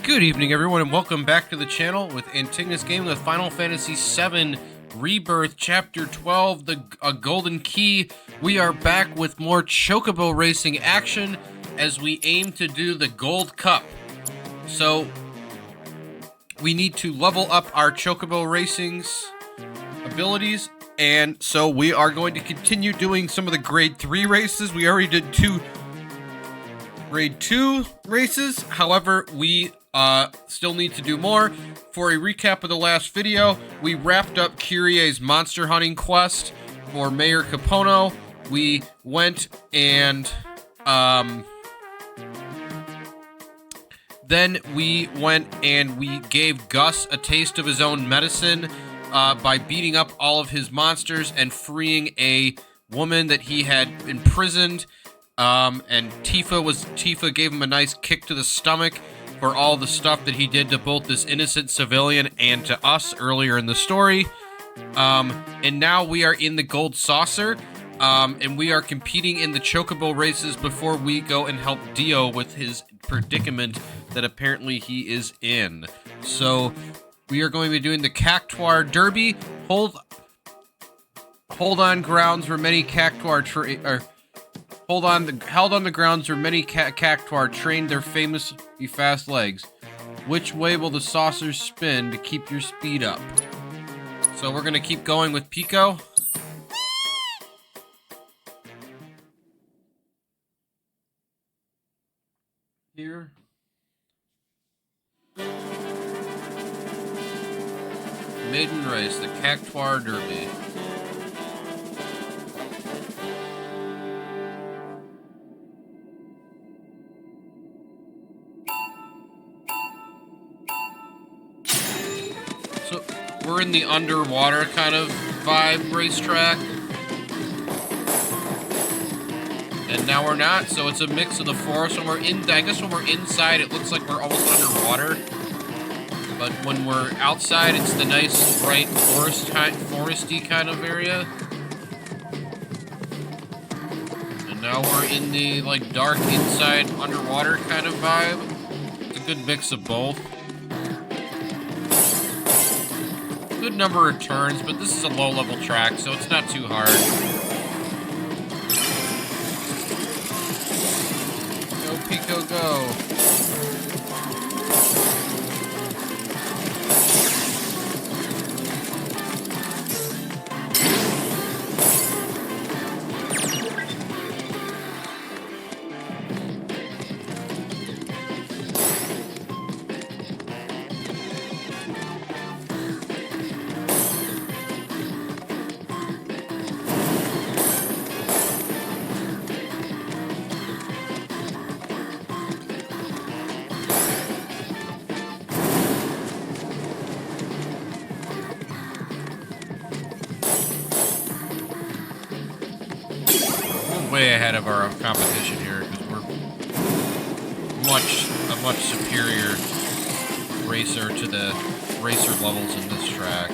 Good evening, everyone, and welcome back to the channel with Antigonus Gaming with Final Fantasy VII Rebirth, Chapter 12, A Golden Key. We are back with more chocobo racing action as we aim to do the Gold Cup. So, we need to level up our chocobo racing's abilities, and so we are going to continue doing some of the Grade 3 races. We already did 2 Grade 2 races, however, we still need to do more. For a recap of the last video, we wrapped up Kyrie's monster hunting quest for Mayor Capono. We went and, then we went and we gave Gus a taste of his own medicine by beating up all of his monsters and freeing a woman that he had imprisoned. And Tifa gave him a nice kick to the stomach for all the stuff that he did to both this innocent civilian and to us earlier in the story. And now we are in the Gold Saucer, and we are competing in the chocobo races before we go and help Dio with his predicament that apparently he is in. So we are going to be doing the Cactuar Derby. Hold on grounds where many Cactuar held on the grounds where many Cactuar trained their famously fast legs. Which way will the saucers spin to keep your speed up? So we're gonna keep going with Piko. Here. Maiden race, the Cactuar Derby. So we're in the underwater kind of vibe racetrack. And now we're not, so it's a mix of the forest. When we're in, I guess when we're inside, it looks like we're almost underwater. But when we're outside, it's the nice, bright foresty kind of area. And now we're in the, like, dark inside underwater kind of vibe. It's a good mix of both. Good number of turns, but this is a low-level track, so it's not too hard. Go, Piko, go. Way ahead of our competition here because we're a much superior racer to the racer levels in this track.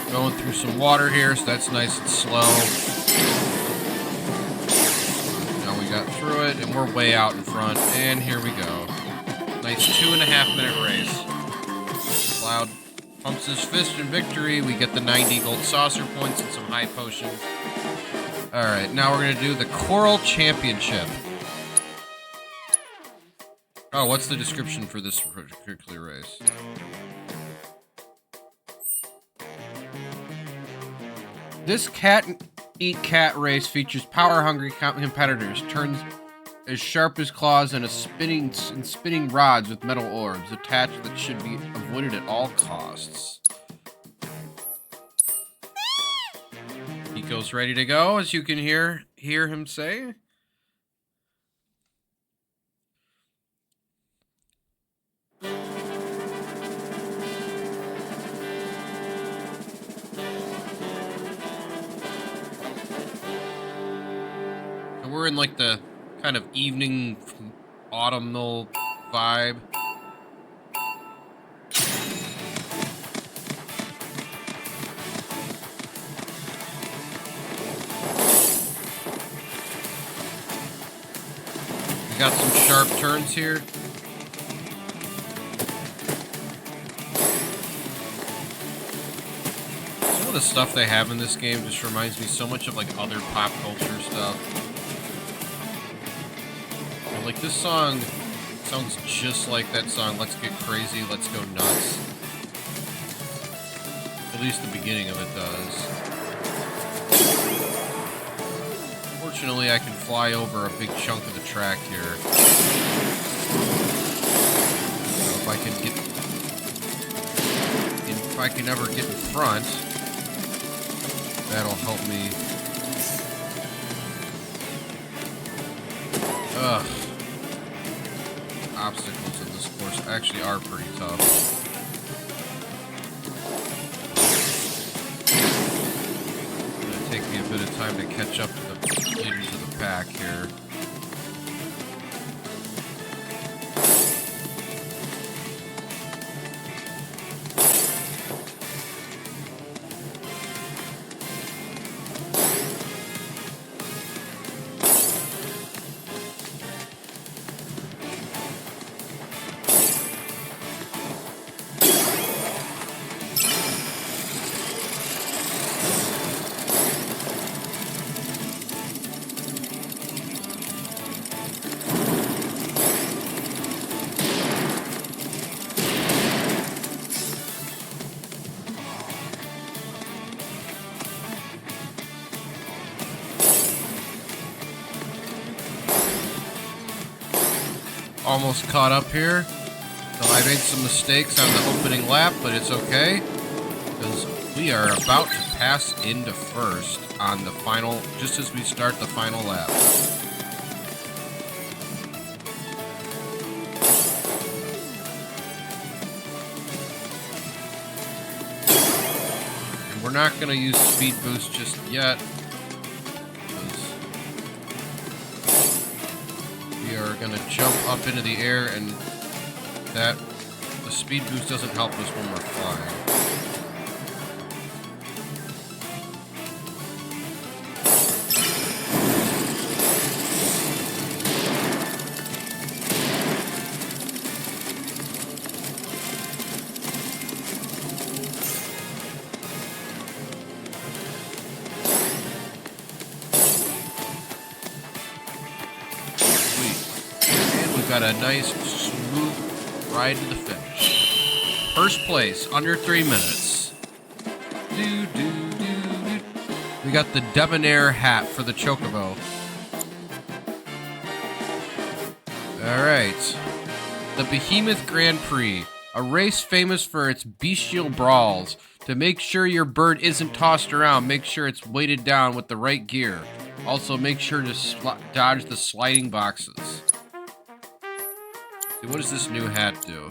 Going through some water here, so that's nice and slow. Now we got through it, and we're way out in front, and here we go. Nice 2.5-minute race. Cloud pumps his fist in victory. We get the 90 gold saucer points and some high potions. Alright, now we're going to do the Coral Championship. Oh, what's the description for this particular race? This cat-eat cat race features power-hungry competitors, turns as sharp as claws and spinning rods with metal orbs attached that should be avoided at all costs. Piko's ready to go, as you can hear him say. And we're in like the kind of evening autumnal vibe. We got some sharp turns here. Some of the stuff they have in this game just reminds me so much of like other pop culture stuff. And, like this song sounds just like that song, Let's Get Crazy, Let's Go Nuts. At least the beginning of it does. Fortunately, I can fly over a big chunk of the track here. So if I can ever get in front, that'll help me. Ugh. Obstacles in this course actually are pretty tough. It's gonna take me a bit of time to catch up to the leaders of the pack here. Almost caught up here. So I made some mistakes on the opening lap, but it's okay, because we are about to pass into first on the final, just as we start the final lap. And we're not going to use speed boost just yet. We are going to jump up into the air, and the speed boost doesn't help us when we're flying. Got a nice, smooth ride to the finish. First place, under 3 minutes. We got the debonair hat for the chocobo. Alright. The Behemoth Grand Prix. A race famous for its bestial brawls. To make sure your bird isn't tossed around, make sure it's weighted down with the right gear. Also, make sure to dodge the sliding boxes. What does this new hat do?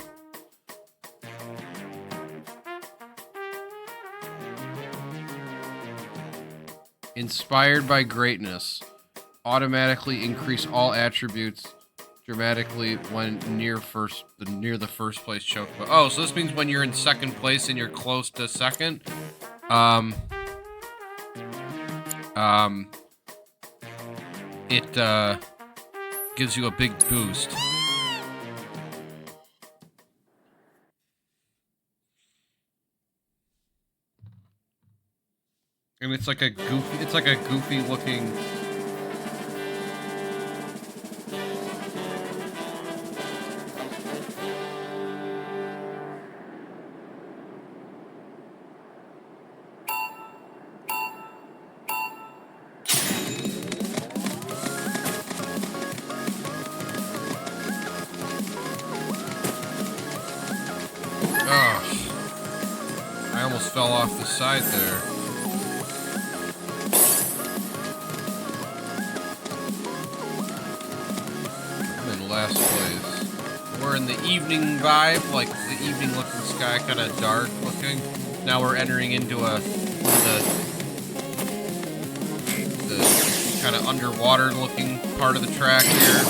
Inspired by greatness. Automatically increase all attributes dramatically when near the first place chocobo. Oh, so this means when you're in second place and you're close to second. It gives you a big boost. And it's like a goofy looking. well off the side there. I'm in last place. We're in the evening vibe, like the evening looking sky, kind of dark looking. Now we're entering into the kind of underwater looking part of the track here.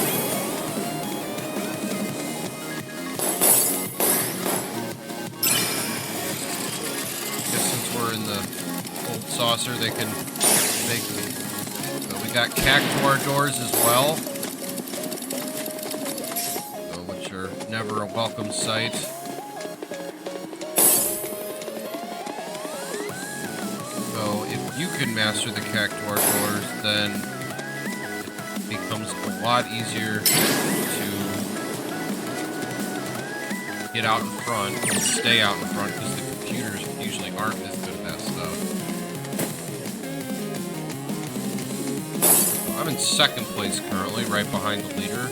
In the old saucer, they can make them. So we got cactuar doors as well, which are never a welcome sight. So if you can master the cactuar doors, then it becomes a lot easier to get out in front and stay out in front, because the computers usually aren't as good at that stuff. I'm in second place currently, right behind the leader.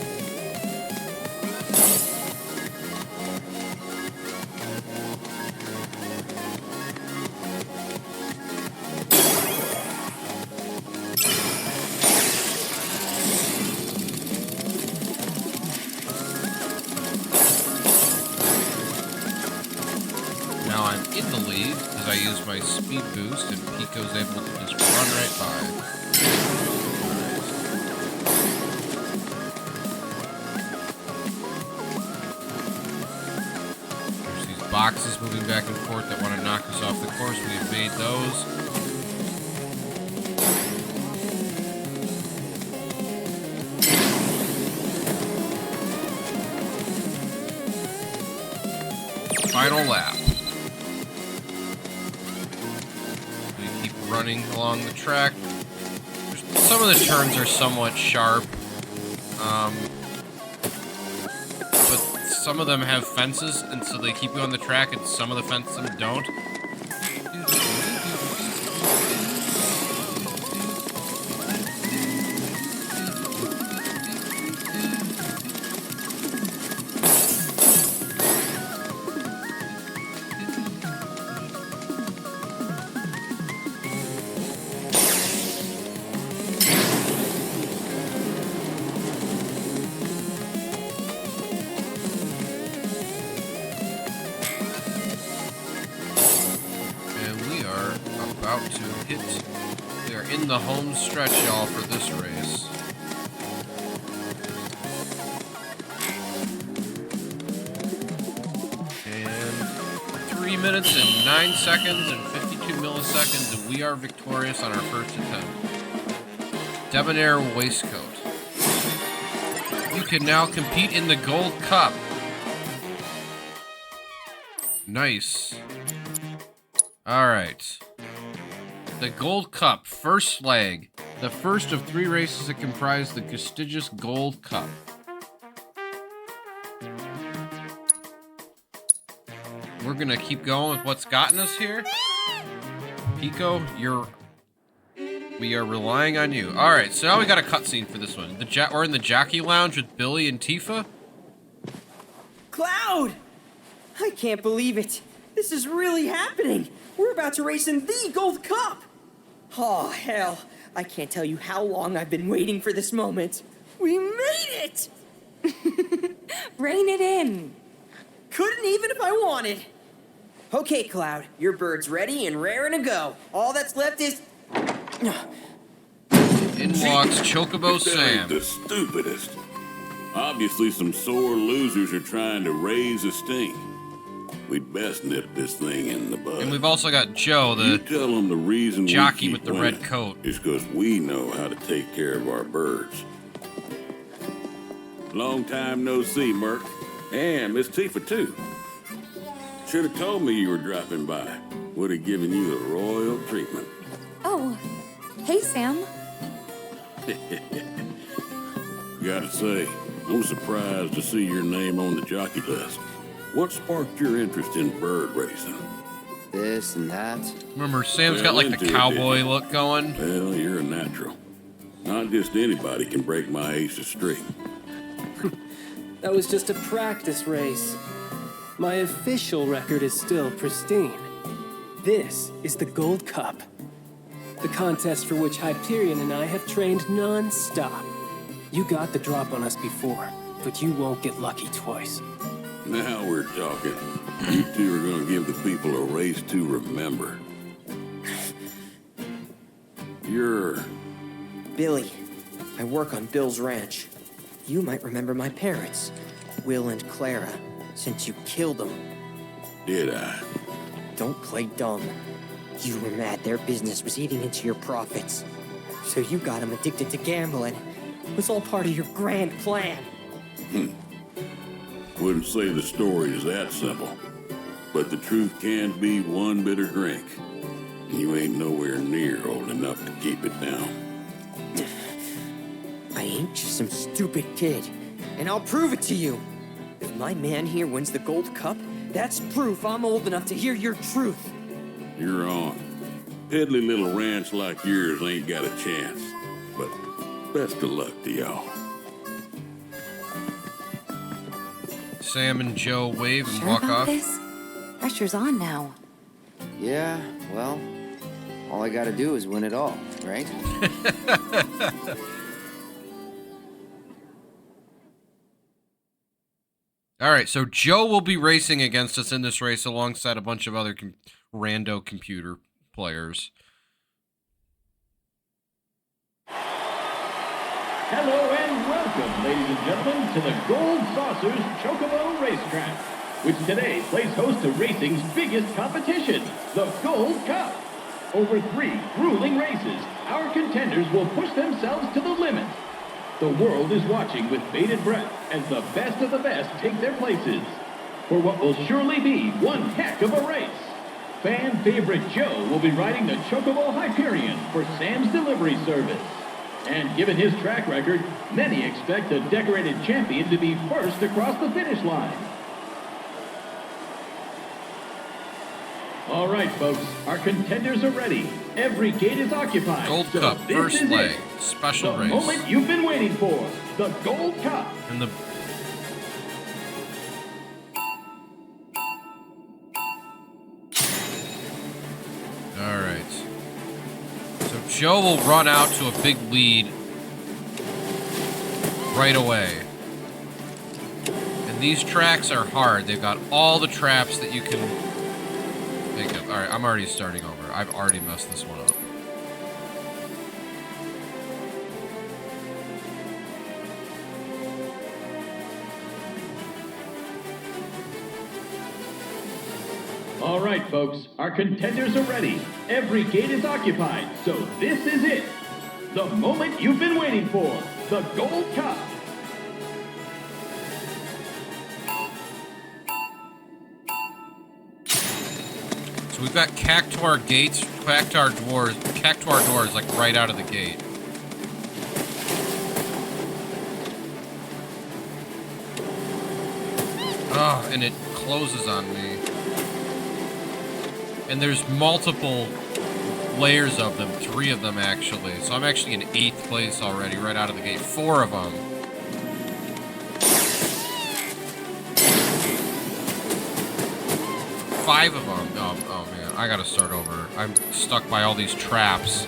Now I'm in the lead because I use my speed boost, and Piko's able to just run right by. There's these boxes moving back and forth that want to knock us off the course. We've made those. Final lap. We keep running along the track. Some of the turns are somewhat sharp, but some of them have fences, and so they keep you on the track, and some of the fences don't. We are in the home stretch, y'all, for this race. And 3 minutes and 9 seconds and 52 milliseconds, and we are victorious on our first attempt. Debonair waistcoat. You can now compete in the Gold Cup. Nice. All right. The Gold Cup, first leg. The first of 3 races that comprise the prestigious Gold Cup. We're gonna keep going with what's gotten us here. Piko, we are relying on you. All right, so now we got a cutscene for this one. We're in the jockey lounge with Billy and Tifa. Cloud! I can't believe it. This is really happening. We're about to race in the Gold Cup. Oh, hell. I can't tell you how long I've been waiting for this moment. We made it! Rein it in. Couldn't even if I wanted. Okay, Cloud, your bird's ready and raring to go. All that's left is... In walks Chocobo Sam. The stupidest. Obviously, some sore losers are trying to raise a stink. We'd best nip this thing in the bud. And we've also got Joe, You tell them the reason jockey we with keep the red winning coat. is because we know how to take care of our birds. Long time no see, Merc. And Miss Tifa, too. Should have told me you were dropping by. Would have given you the royal treatment. Oh, hey, Sam. Gotta say, I'm surprised to see your name on the jockey list. What sparked your interest in bird racing? This and that. Remember, Sam's got like the cowboy look going. Well, you're a natural. Not just anybody can break my aces straight. That was just a practice race. My official record is still pristine. This is the Gold Cup. The contest for which Hyperion and I have trained non-stop. You got the drop on us before, but you won't get lucky twice. Now we're talking. You two are gonna give the people a race to remember. You're... Billy. I work on Bill's ranch. You might remember my parents, Will and Clara, since you killed them. Did I? Don't play dumb. You were mad their business was eating into your profits. So you got them addicted to gambling. It was all part of your grand plan. Wouldn't say the story is that simple. But the truth can be one bitter drink. And you ain't nowhere near old enough to keep it down. I ain't just some stupid kid. And I'll prove it to you. If my man here wins the Gold Cup, that's proof I'm old enough to hear your truth. You're on. Piddly little ranch like yours ain't got a chance. But best of luck to y'all. Sam and Joe wave and Sure walk about off. this? Pressure's on now. Yeah, well, all I gotta do is win it all, right? All right, so Joe will be racing against us in this race alongside a bunch of other rando computer players. Hello and welcome, ladies and gentlemen, to the Gold Saucers Chocobo Racetrack, which today plays host to racing's biggest competition, the Gold Cup. Over 3 grueling races, our contenders will push themselves to the limit. The world is watching with bated breath as the best of the best take their places for what will surely be one heck of a race. Fan favorite Joe will be riding the Chocobo Hyperion for Sam's delivery service. And given his track record, many expect the decorated champion to be first across the finish line. All right, folks, our contenders are ready. Every gate is occupied. Gold so Cup, this first is leg, it. special The race. moment you've been waiting for, the Gold Cup. And the all right. So Joe will run out to a big lead right away. And these tracks are hard. They've got all the traps that you can think of. All right, I'm already starting over. I've already messed this one up. All right, folks, our contenders are ready. Every gate is occupied, so this is it. The moment you've been waiting for, the Gold Cup. So we've got Cactuar gates, Cactuar doors like right out of the gate. Oh, and it closes on me. And there's multiple layers of them, 3 of them actually. So I'm actually in 8th place already, right out of the gate. 4 of them. Five of them. Oh man, I gotta start over. I'm stuck by all these traps.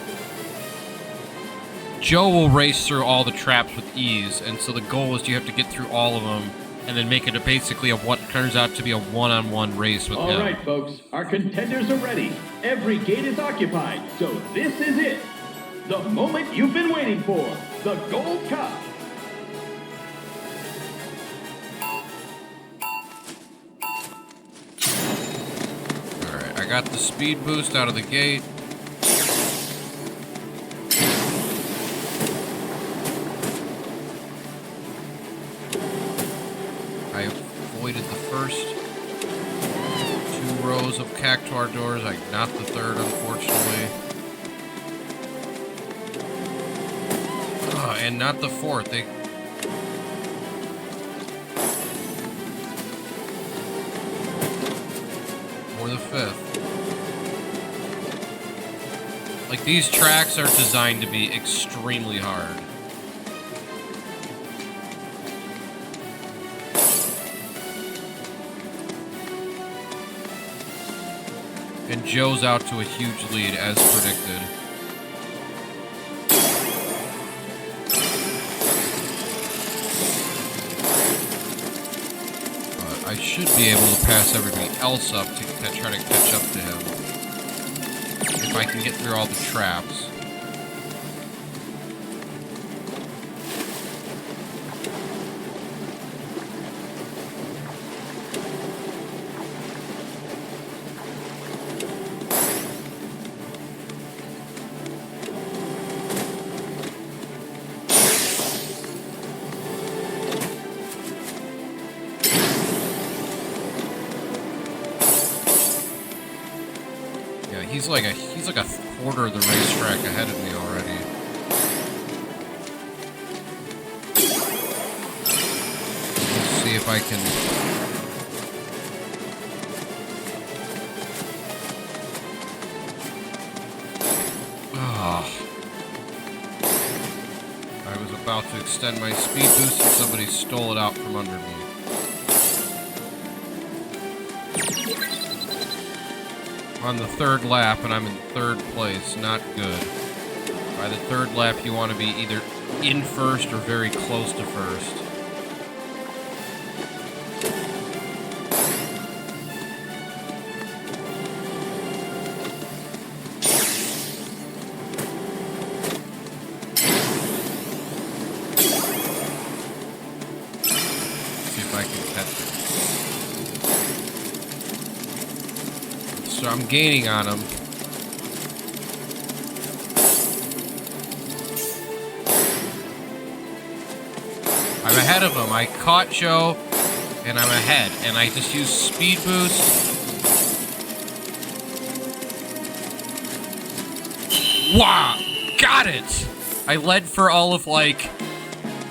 Joe will race through all the traps with ease, and so the goal is you have to get through all of them and then make it basically what turns out to be a one-on-one race with him. All right, folks, our contenders are ready. Every gate is occupied, so this is it. The moment you've been waiting for, the Gold Cup. Alright, I got the speed boost out of the gate. I avoided the first 2 rows of Cactuar doors, not the third, unfortunately. And not the fourth. Or the fifth. Like, these tracks are designed to be extremely hard. And Joe's out to a huge lead, as predicted. But I should be able to pass everybody else up to try to catch up to him. If I can get through all the traps. He's like a quarter of the racetrack ahead of me already. Let's see if I can. I was about to extend my speed boost and somebody stole it out from under me. On the third lap, and I'm in third place. Not good. By the third lap, you want to be either in first or very close to first. See if I can catch it. So I'm gaining on him. I'm ahead of him. I caught Joe, and I'm ahead. And I just used speed boost. Wow! Got it! I led for all of like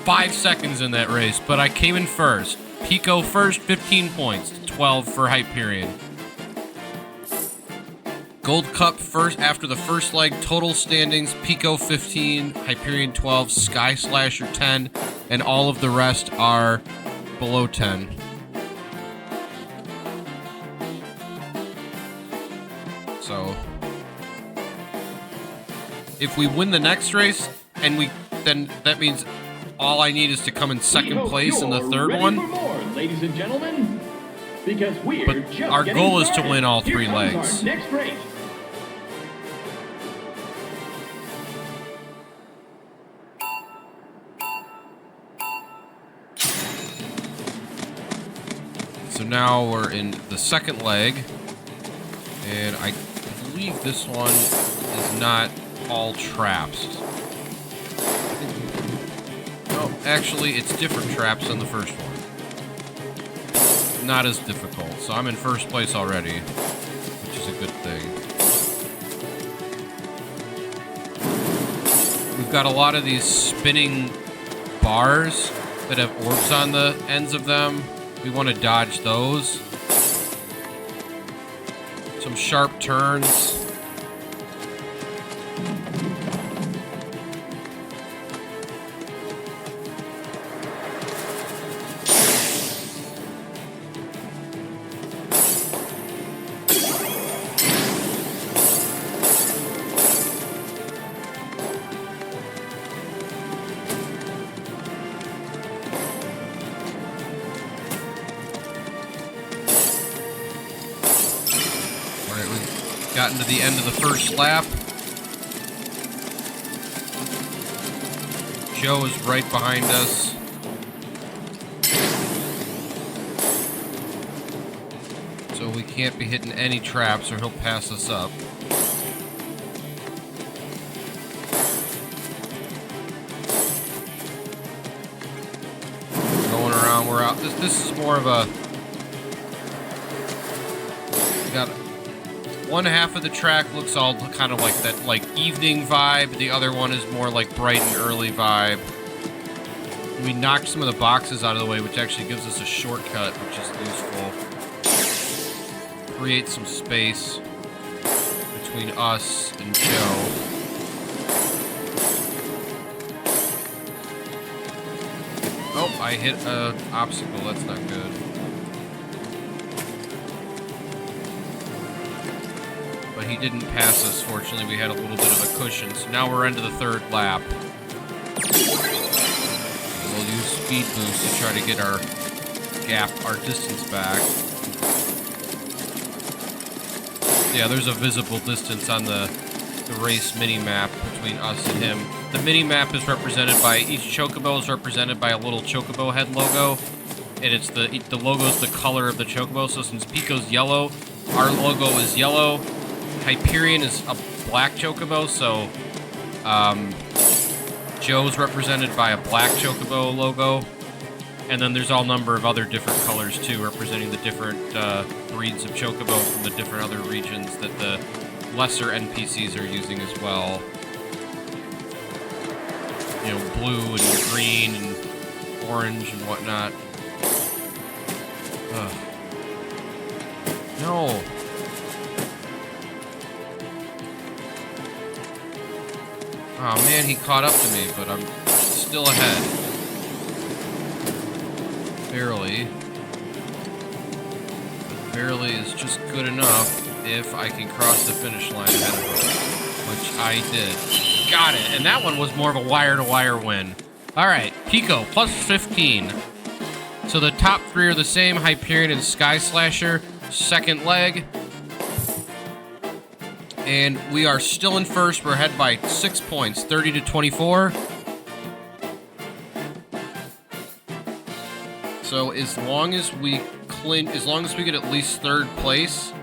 5 seconds in that race, but I came in first. Piko first, 15 points, 12 for Hyperion. Gold Cup first after the first leg. Total standings: Piko 15, Hyperion 12, Sky Slasher 10, and all of the rest are below 10. So, if we win the next race, and then that means all I need is to come in second place in the third one. For more, ladies and gentlemen, because we're just our goal is to started. win all Here 3 comes legs. Our next race. So now we're in the second leg, and I believe this one is not all traps. No, actually, it's different traps than the first one. Not as difficult, so I'm in first place already, which is a good thing. We've got a lot of these spinning bars that have orbs on the ends of them. We want to dodge those. Some sharp turns. Gotten to the end of the first lap. Joe is right behind us. So we can't be hitting any traps or he'll pass us up. Going around, we're out. This is more of a... We got one half of the track looks all kind of like that, like evening vibe. The other one is more like bright and early vibe. We knocked some of the boxes out of the way, which actually gives us a shortcut, which is useful. Create some space between us and Joe. Oh, I hit an obstacle. That's not good. he didn't pass us. Fortunately, we had a little bit of a cushion. So now we're into the third lap. We'll use speed boost to try to get our gap, our distance back. Yeah, there's a visible distance on the race mini-map between us and him. The mini-map is represented by, each chocobo is represented by a little chocobo head logo. And it's the logo's the color of the chocobo. So since Piko's yellow, our logo is yellow. Hyperion is a black chocobo, so Joe's represented by a black chocobo logo. And then there's all number of other different colors too, representing the different breeds of chocobo from the different other regions that the lesser NPCs are using as well. You know, blue and green and orange and whatnot. Ugh. No. Oh man, he caught up to me, but I'm still ahead. Barely. But barely is just good enough if I can cross the finish line ahead of him, which I did. Got it, and that one was more of a wire-to-wire win. All right, Piko, plus 15. So the top three are the same, Hyperion and Sky Slasher, second leg. And we are still in first. We're ahead by 6 points, 30-24. So as long as we get at least third place,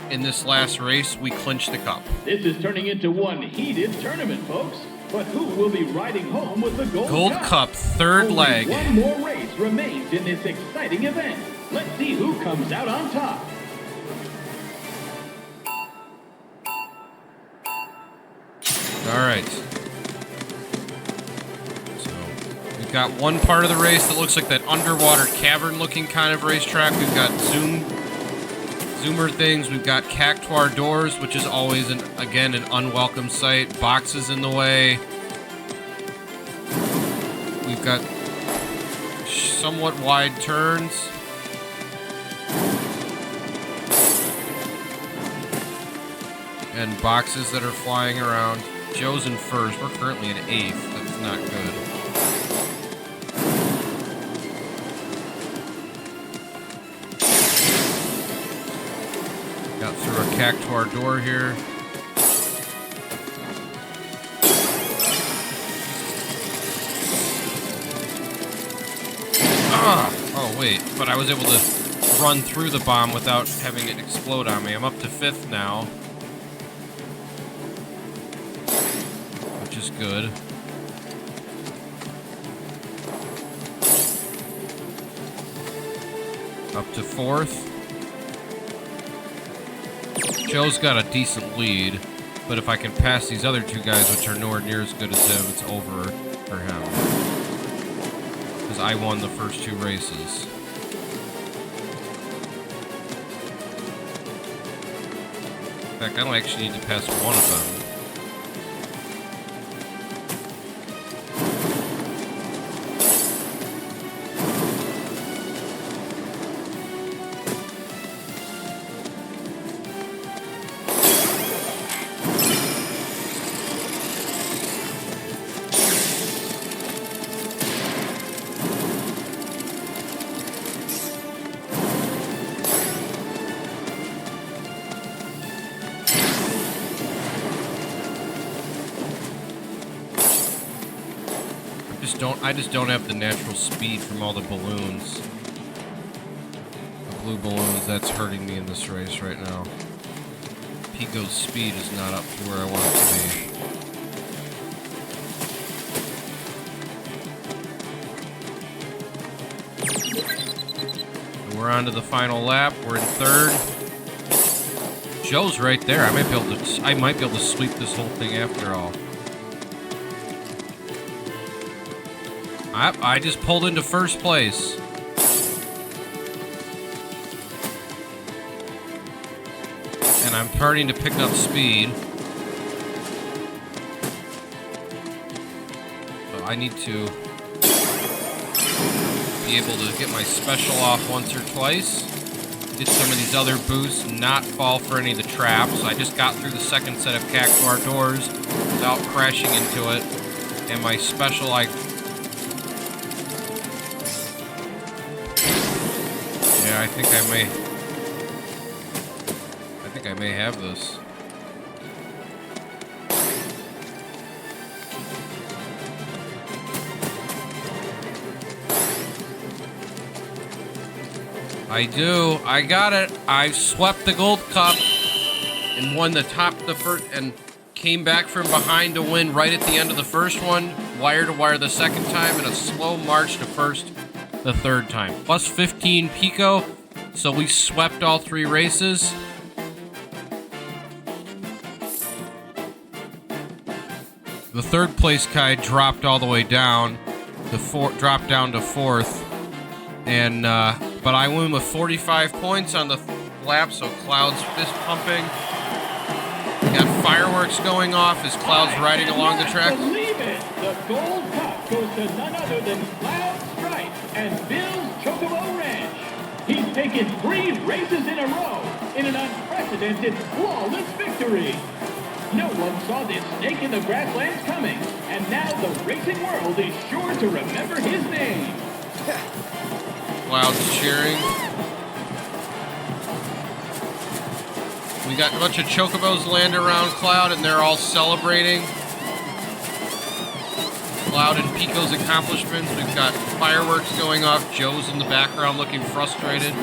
in this last race, we clinch the cup. This is turning into one heated tournament, folks. But who will be riding home with the Gold Cup, third Only leg. One more race remains in this exciting event. Let's see who comes out on top. All right. So we've got one part of the race that looks like that underwater cavern-looking kind of racetrack. We've got zoomer things. We've got cactuar doors, which is always, again, an unwelcome sight. Boxes in the way. We've got somewhat wide turns. And boxes that are flying around. Joe's in first. We're currently in 8th. That's not good. Got through a cactuar door here. Oh, wait. But I was able to run through the bomb without having it explode on me. I'm up to 5th now. Which is good. Up to 4th. Joe's got a decent lead, but if I can pass these other two guys, which are nowhere near as good as him, it's over for him. Because I won the first 2 races. In fact, I don't actually need to pass one of them. I just don't have the natural speed from all the balloons. The blue balloons, that's hurting me in this race right now. Piko's speed is not up to where I want it to be. And we're on to the final lap. We're in 3rd. Joe's right there. I might be able to sweep this whole thing after all. I just pulled into first place. And I'm starting to pick up speed. So I need to be able to get my special off once or twice. get some of these other boosts and not fall for any of the traps. I just got through the second set of cactuar doors without crashing into it. And my special, yeah, I think I may have this. I do. I got it. I swept the gold cup and won the first, and came back from behind to win right at the end of the first one, wire to wire the second time, and a slow march to first the third time. Plus 15 Piko, so we swept all 3 races. The third place guy dropped all the way down. Dropped down to 4th. And, but I won with 45 points on the lap, so Cloud's fist pumping. We got fireworks going off as Cloud's riding along the track. Believe it! The gold cup goes to none other than Cloud Stripe and Bill's Chocobo Ranch. He's taken 3 races in a row in an unprecedented, flawless victory. No one saw this snake in the grasslands coming, and now the racing world is sure to remember his name. Cloud's cheering. We got a bunch of chocobos land around Cloud, and they're all celebrating Cloud and Piko's accomplishments. We've got fireworks going off. Joe's in the background looking frustrated.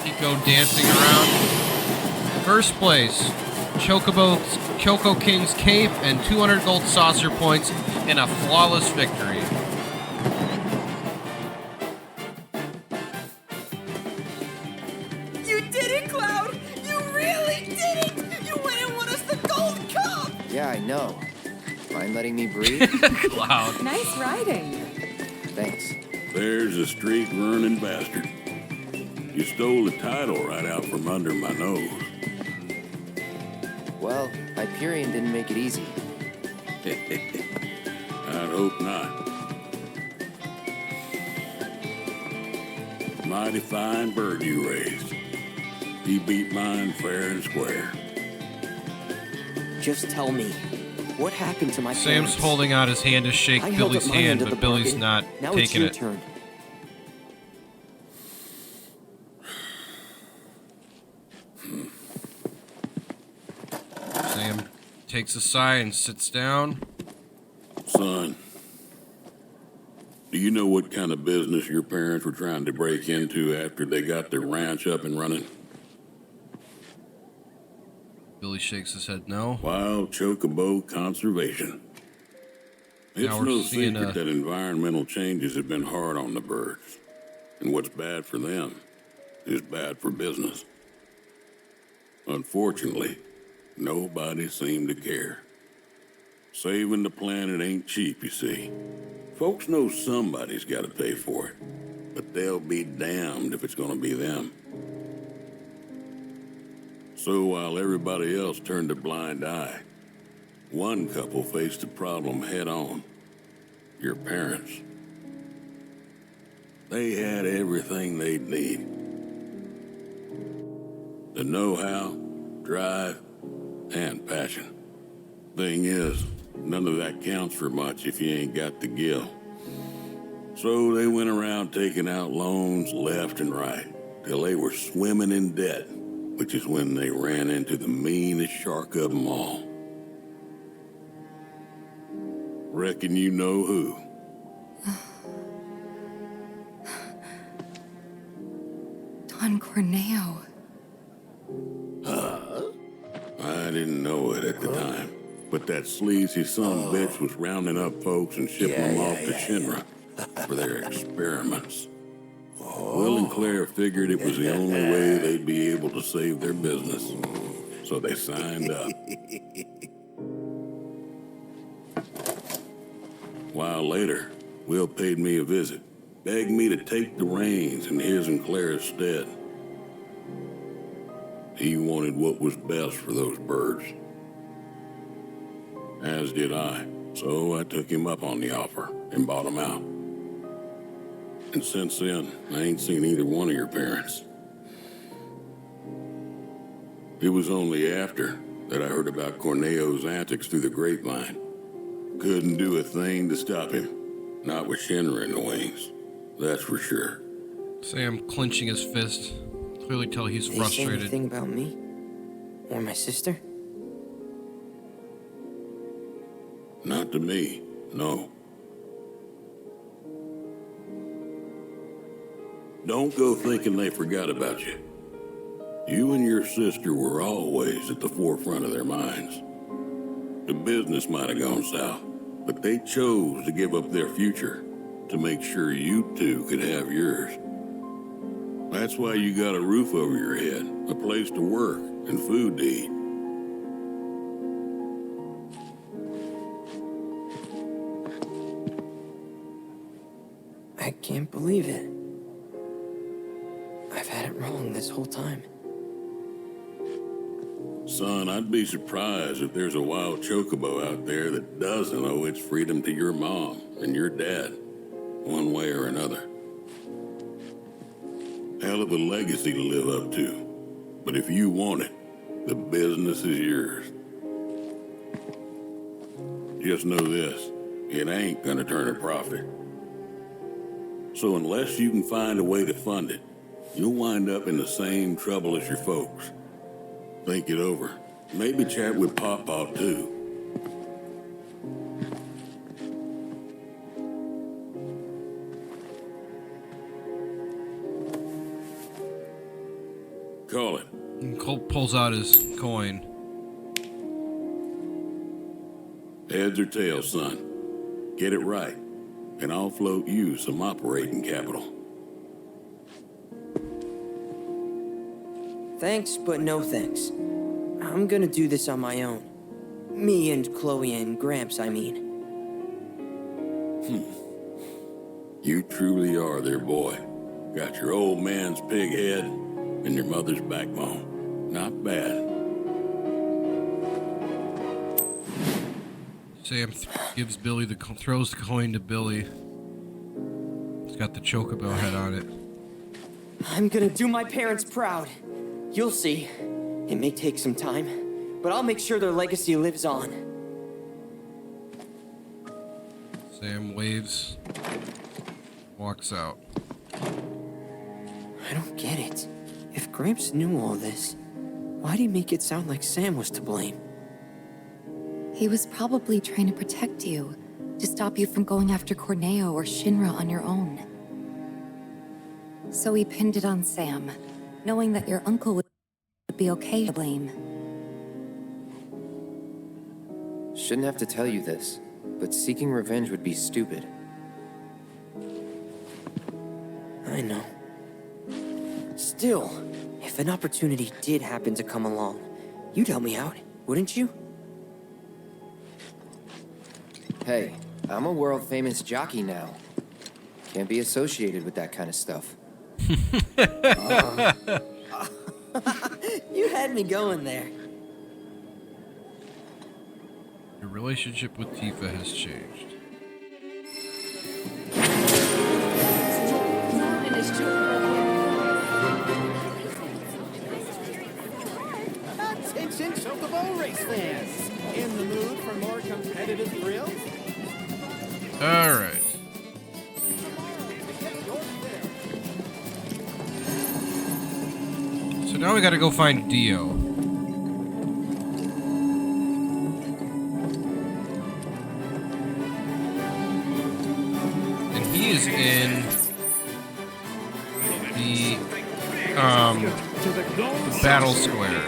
Piko dancing around. First place, Choco King's Cape and 200 gold saucer points in a flawless victory. You did it, Cloud! You really did it! You went and won us the gold cup! Yeah, I know. Mind letting me breathe? Cloud. Nice riding. Thanks. There's a street-running bastard. You stole the title right out from under my nose. Well, Hyperion didn't make it easy. I'd hope not. Mighty fine bird you raised. He beat mine fair and square. Just tell me, what happened to my Sam's parents? holding out his hand to shake I held Billy's up my hand, end of but the Billy's bargain. not Now it's taking your it. turn. Sam takes a sigh and sits down. Son, do you know what kind of business your parents were trying to break into after they got their ranch up and running? Billy shakes his head no. Wild chocobo conservation. It's Now we're no seeing secret that environmental changes have been hard on the birds. And what's bad for them is bad for business. Unfortunately, nobody seemed to care. Saving the planet ain't cheap, you see. Folks know somebody's got to pay for it, but they'll be damned if it's going to be them. So while everybody else turned a blind eye, one couple faced the problem head on. Your parents. They had everything they'd need. The know-how, drive, and passion. Thing is, none of that counts for much if you ain't got the gil. So they went around taking out loans left and right, till they were swimming in debt, which is when they ran into the meanest shark of them all. Reckon you know who. Don Corneo. I didn't know it at the time, but that sleazy son of a bitch was rounding up folks and shipping them off to Shinra for their experiments. Will and Claire figured it was the only way they'd be able to save their business, so they signed up. A while later, Will paid me a visit, begged me to take the reins in his and Claire's stead. He wanted what was best for those birds. As did I, so I took him up on the offer and bought him out. And since then, I ain't seen either one of your parents. It was only after that I heard about Corneo's antics through the grapevine. Couldn't do a thing to stop him. Not with Shinra in the wings. That's for sure. Sam clenching his fist. Clearly tell he's Did frustrated. they say anything about me? Or my sister? Not to me, no. Don't go thinking they forgot about you. You and your sister were always at the forefront of their minds. The business might have gone south, but they chose to give up their future to make sure you two could have yours. That's why you got a roof over your head, a place to work, and food to eat. I can't believe it. I've had it wrong this whole time. Son, I'd be surprised if there's a wild chocobo out there that doesn't owe its freedom to your mom and your dad, one way or another. Hell of a legacy to live up to, but if you want it, the business is yours. Just know this, it ain't gonna turn a profit. So unless you can find a way to fund it, you'll wind up in the same trouble as your folks. Think it over. Maybe chat with Pawpaw too. Call it. And Colt pulls out his coin. Heads or tails, son. Get it right, and I'll float you some operating capital. Thanks, but no thanks. I'm gonna do this on my own. Me and Chloe and Gramps, I mean. You truly are their boy. Got your old man's pig head and your mother's backbone. Not bad. Sam gives Billy throws the coin to Billy. It's got the chocobo head on it. I'm gonna do my parents proud. You'll see. It may take some time, but I'll make sure their legacy lives on. Sam waves, walks out. I don't get it. If Gramps knew all this, why'd he make it sound like Sam was to blame? He was probably trying to protect you, to stop you from going after Corneo or Shinra on your own. So he pinned it on Sam, knowing that your uncle would be okay to blame. Shouldn't have to tell you this, but seeking revenge would be stupid. I know. Still, if an opportunity did happen to come along, you'd help me out, wouldn't you? Hey, I'm a world-famous jockey now. Can't be associated with that kind of stuff. You had me going there. Your relationship with Tifa has changed. Attention chocobo race fans! In the mood for more competitive thrills? All right. So now we got to go find Dio. And he is in the battle square.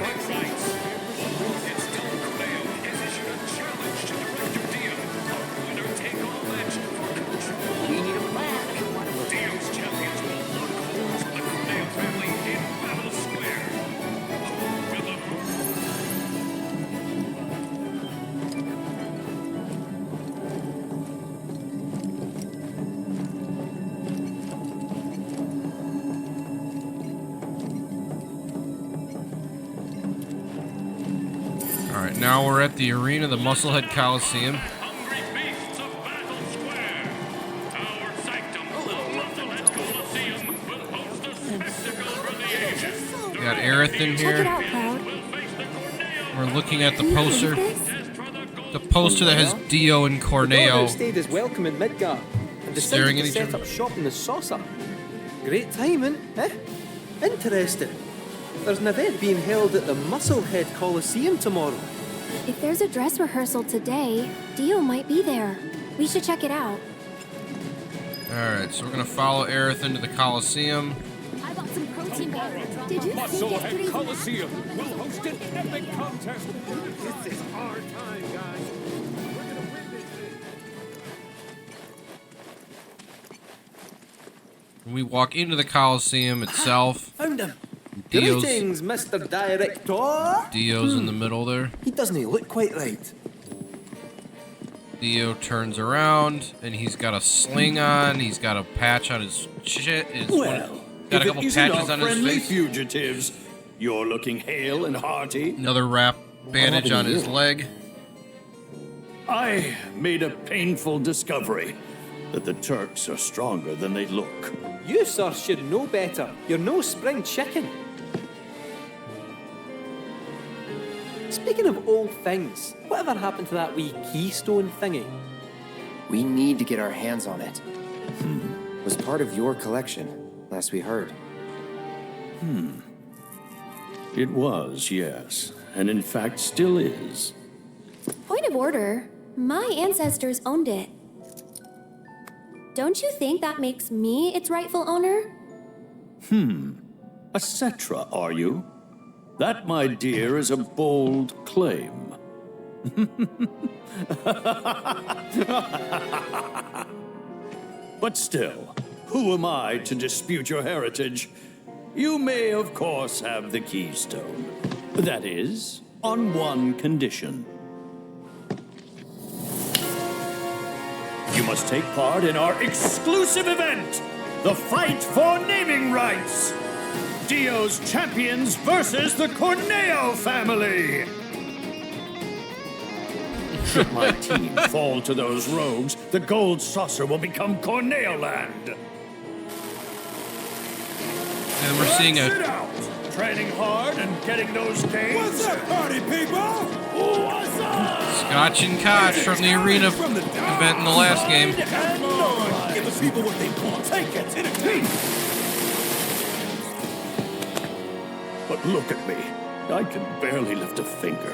Alright, now we're at the arena, the Musclehead Coliseum. Got Aerith in Check it here. out, Cloud. We're looking at the Can you poster. believe this? The poster that has Dio and The daughter Corneo stayed as welcome in Midgard and staring decided at to each set other. up shop in the saucer. Great timing, eh? Interesting. There's an event being held at the Musclehead Coliseum tomorrow. If there's a dress rehearsal today, Dio might be there. We should check it out. Alright, so we're gonna follow Aerith into the Coliseum. I bought some protein powder. Did you see yesterday's Coliseum will host an epic contest. This is our time, guys. We're gonna win this thing. We walk into the Coliseum itself. Found him. Dio's, Greetings, Mr. Director. Dio's in the middle there. He doesn't look quite right. Dio turns around and he's got a sling on. He's got a patch on his shit. Well, got a if couple it isn't patches our on his friendly face. fugitives, you're looking hale and hearty. Another wrap bandage on his leg. I made a painful discovery that the Turks are stronger than they look. You, sir, should know better. You're no spring chicken. Speaking of old things, whatever happened to that wee Keystone thingy? We need to get our hands on it. It was part of your collection, last we heard. It was, yes, and in fact still is. Point of order. My ancestors owned it. Don't you think that makes me its rightful owner? A Cetra, are you? That, my dear, is a bold claim. But still, who am I to dispute your heritage? You may, of course, have the Keystone. That is, on one condition. You must take part in our exclusive event, the Fight for Naming Rights. Dio's champions versus the Corneo family. Should my team fall to those rogues, the gold saucer will become Corneo land. And we're seeing a Training hard and getting those gains. What's up, party people? What's up? Scotch and Koch from the arena event in the last game. Give the people what they want. Take it in a piece. But look at me. I can barely lift a finger.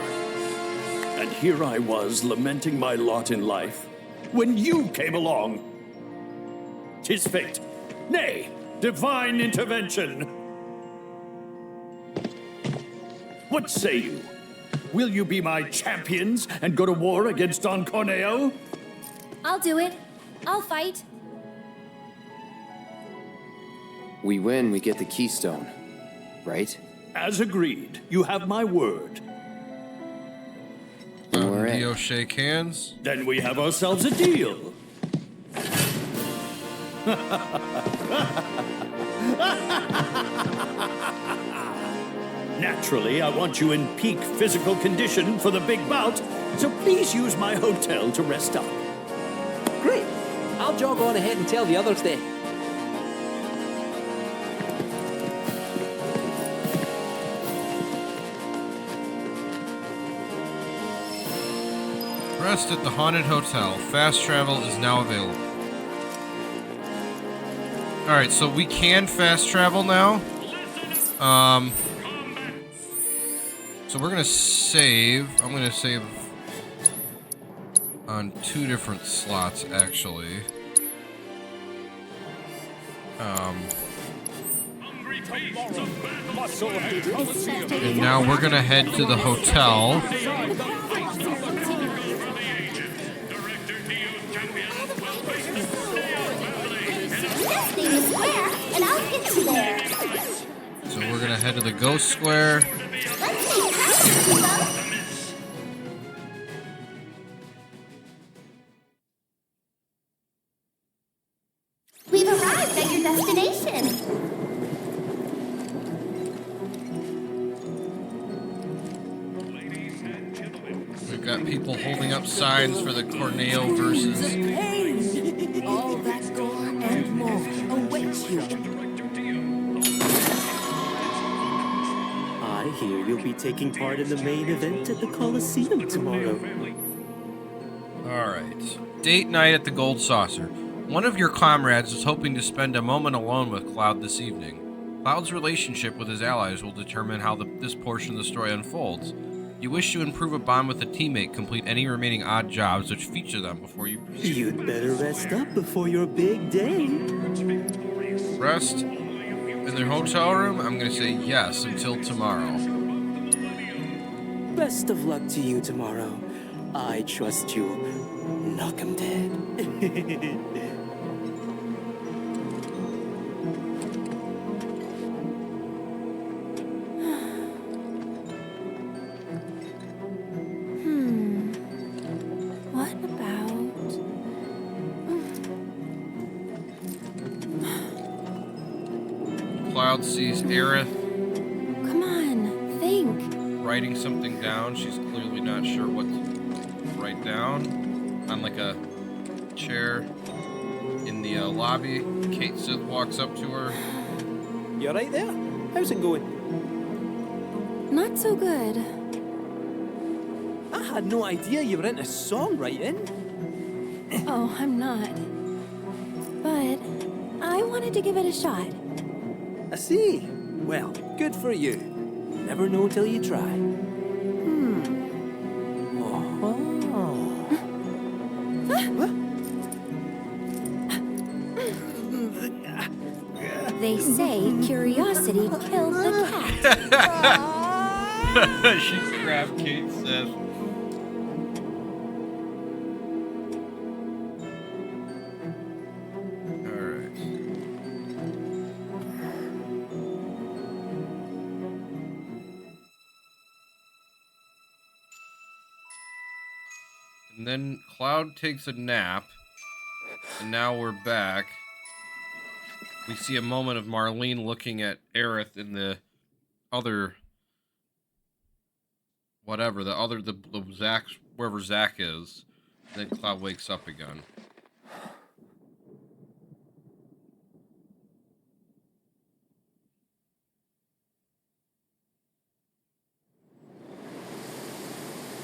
And here I was lamenting my lot in life when you came along. 'Tis fate. Nay, divine intervention. What say you? Will you be my champions and go to war against Don Corneo? I'll do it. I'll fight. We win, we get the Keystone, right? As agreed, you have my word. And we're in. Dio shake hands. Then we have ourselves a deal. Naturally, I want you in peak physical condition for the big bout, so please use my hotel to rest up. Great. I'll jog on ahead and tell the others then. Rest at the Haunted Hotel. Fast travel is now available. Alright, so we can fast travel now. So we're gonna save. I'm gonna save on 2 different slots, actually. And now we're gonna head to the hotel. And I'll get you there. So we're gonna head to the Ghost Square. We've arrived at your destination. We've got people holding up signs for the Corneo versus. All that gore and more awaits you. hear you'll be taking part in the main event at the Coliseum tomorrow. Alright. Date night at the Gold Saucer. One of your comrades is hoping to spend a moment alone with Cloud this evening. Cloud's relationship with his allies will determine how this portion of the story unfolds. You wish to improve a bond with a teammate, complete any remaining odd jobs which feature them before you proceed. You'd better rest up before your big day. Rest in their hotel room? I'm going to say yes until tomorrow. Best of luck to you tomorrow. I trust you. Knock 'em dead. What about... Cloud sees Aerith Come on, think. writing something down. She's clearly not sure what to write down. On like a chair in the lobby, Kate Sith walks up to her. You alright there? How's it going? Not so good. I had no idea you were into songwriting. Oh, I'm not. But I wanted to give it a shot. I see. Well, good for you. Never know till you try. They say curiosity killed the cat. She grabbed Kate Sith. Alright. And then Cloud takes a nap. And now we're back. We see a moment of Marlene looking at Aerith in the other, whatever, the Zack, wherever Zack is. Then Cloud wakes up again.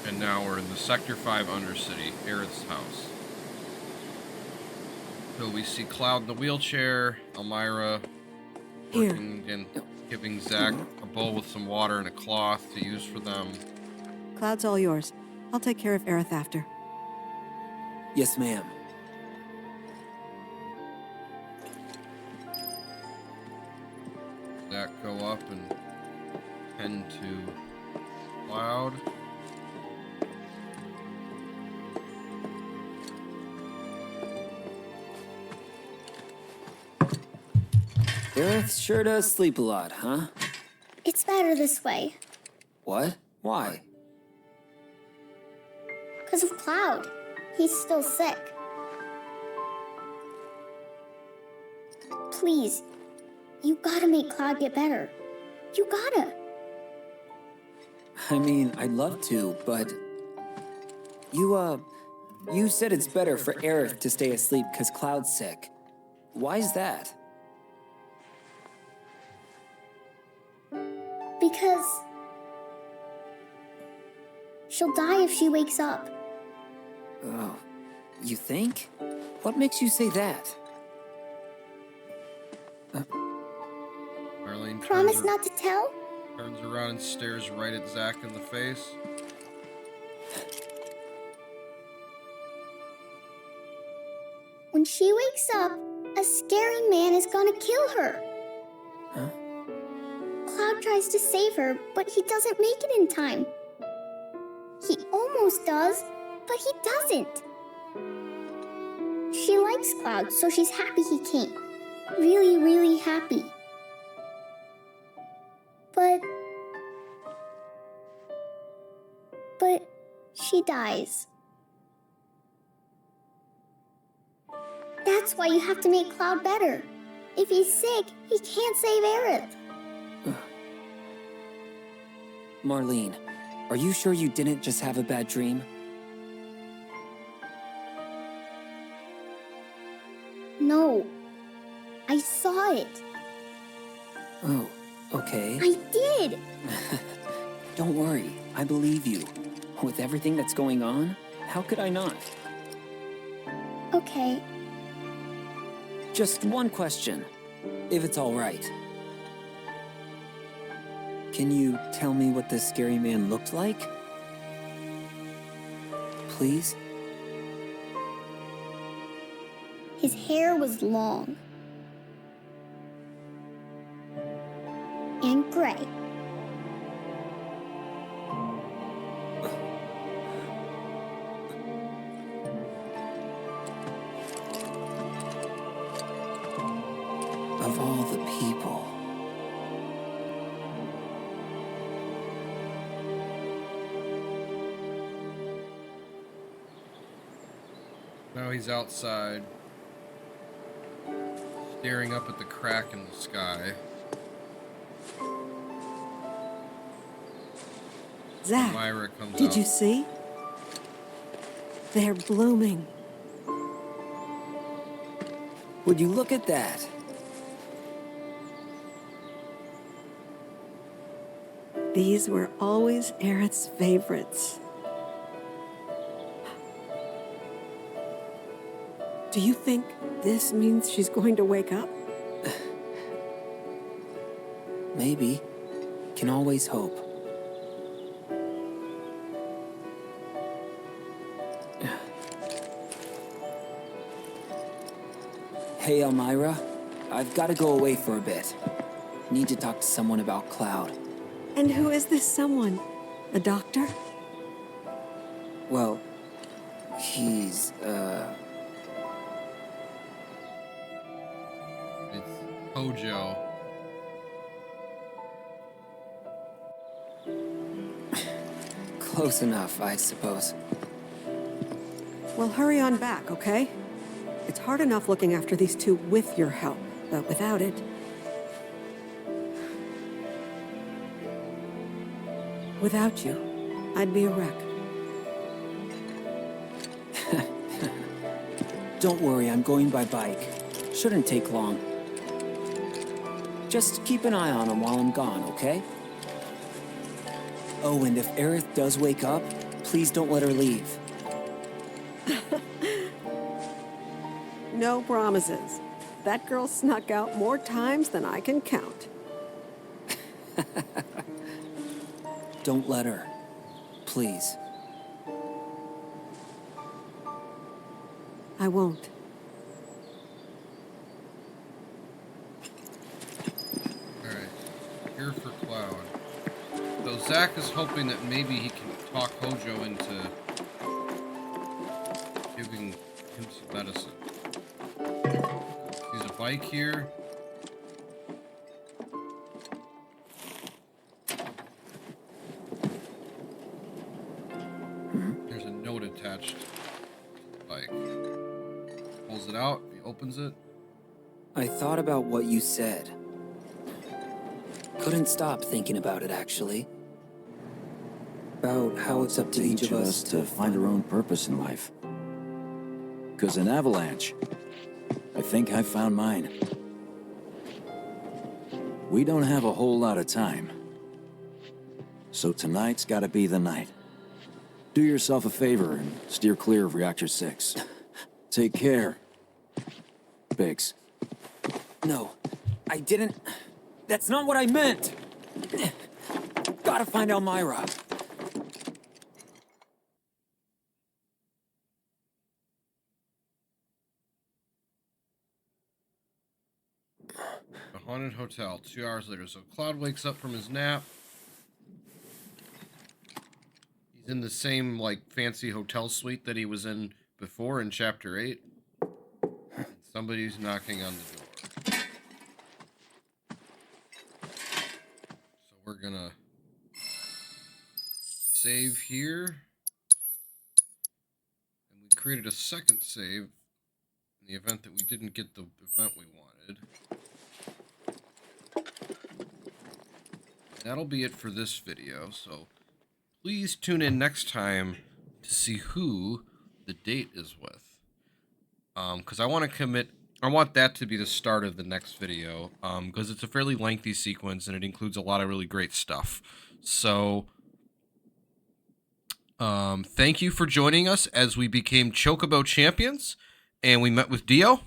And now we're in the Sector 5 Undercity, Aerith's house. So we see Cloud in the wheelchair, Elmira working and giving Zack a bowl with some water and a cloth to use for them. Cloud's all yours. I'll take care of Aerith after. Yes, ma'am. Zack go up and tend to Cloud. Aerith sure does sleep a lot, huh? It's better this way. What? Why? Because of Cloud. He's still sick. Please, you gotta make Cloud get better. You gotta. I mean, I'd love to, but... You said it's better for Aerith to stay asleep because Cloud's sick. Why's that? Because she'll die if she wakes up. Oh, you think? What makes you say that? Marlene Promise not to tell? Turns around and stares right at Zack in the face. When she wakes up, a scary man is gonna kill her. Huh? Cloud tries to save her, but he doesn't make it in time. He almost does, but he doesn't. She likes Cloud, so she's happy he came. Really, really happy. But she dies. That's why you have to make Cloud better. If he's sick, he can't save Aerith. Marlene, are you sure you didn't just have a bad dream? No. I saw it. Oh, okay. I did. Don't worry, I believe you. With everything that's going on, how could I not? Okay. Just one question, if it's all right. Can you tell me what this scary man looked like? Please? His hair was long. And gray. Of all the people. Now he's outside, staring up at the crack in the sky. Zach, Myra comes did out. you see? They're blooming. Would you look at that? These were always Aerith's favorites. Do you think this means she's going to wake up? Maybe. Can always hope. Hey, Elmira. I've got to go away for a bit. Need to talk to someone about Cloud. And who is this someone? A doctor? Well, he's, It's Hojo. Close enough, I suppose. Well, hurry on back, okay? It's hard enough looking after these two with your help, but without it... Without you, I'd be a wreck. Don't worry, I'm going by bike. Shouldn't take long. Just keep an eye on him while I'm gone, okay? Oh, and if Aerith does wake up, please don't let her leave. No promises. That girl snuck out more times than I can count. Don't let her. Please. I won't. Alright, here for Cloud. So Zach is hoping that maybe he can talk Hojo into giving him some medicine. There's a bike here. There's a note attached to the bike. Pulls it out, he opens it. I thought about what you said. Couldn't stop thinking about it, actually. About how it's up to each of us to find our own purpose in life. 'Cause in Avalanche, I think I found mine. We don't have a whole lot of time. So tonight's gotta be the night. Do yourself a favor and steer clear of Reactor 6. Take care, Biggs. No, I didn't. That's not what I meant. Gotta find Elmira. A haunted hotel, 2 hours later. So Cloud wakes up from his nap. He's in the same, like, fancy hotel suite that he was in before in Chapter 8. And somebody's knocking on the door. So we're gonna save here. And we created a second save in the event that we didn't get the event we wanted. That'll be it for this video, so please tune in next time to see who the date is with. Because I want that to be the start of the next video, because it's a fairly lengthy sequence and it includes a lot of really great stuff. So Thank you for joining us as we became Chocobo champions, and we met with Dio,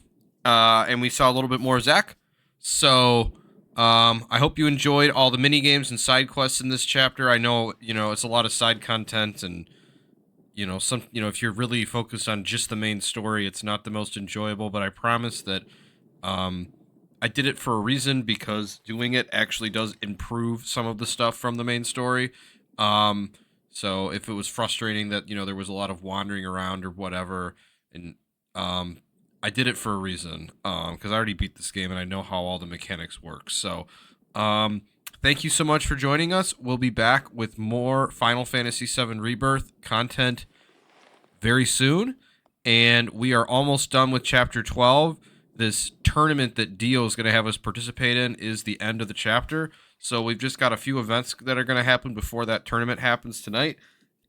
and we saw a little bit more of Zach. So, I hope you enjoyed all the mini games and side quests in this chapter. I know, it's a lot of side content, and if you're really focused on just the main story, it's not the most enjoyable. But I promise that, I did it for a reason, because doing it actually does improve some of the stuff from the main story. So if it was frustrating that, there was a lot of wandering around or whatever, and I did it for a reason, because I already beat this game and I know how all the mechanics work. So thank you so much for joining us. We'll be back with more Final Fantasy VII Rebirth content very soon, and we are almost done with Chapter 12. This tournament that Dio is going to have us participate in is the end of the chapter. So we've just got a few events that are going to happen before that tournament happens tonight.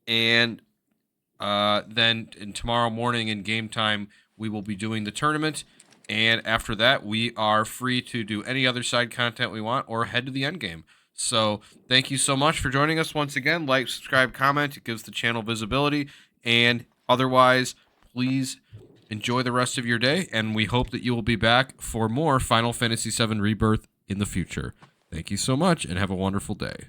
And then tomorrow morning in game time, we will be doing the tournament. And after that, we are free to do any other side content we want or head to the end game. So thank you so much for joining us once again. Like, subscribe, comment. It gives the channel visibility. And otherwise, please enjoy the rest of your day. And we hope that you will be back for more Final Fantasy VII Rebirth in the future. Thank you so much, and have a wonderful day.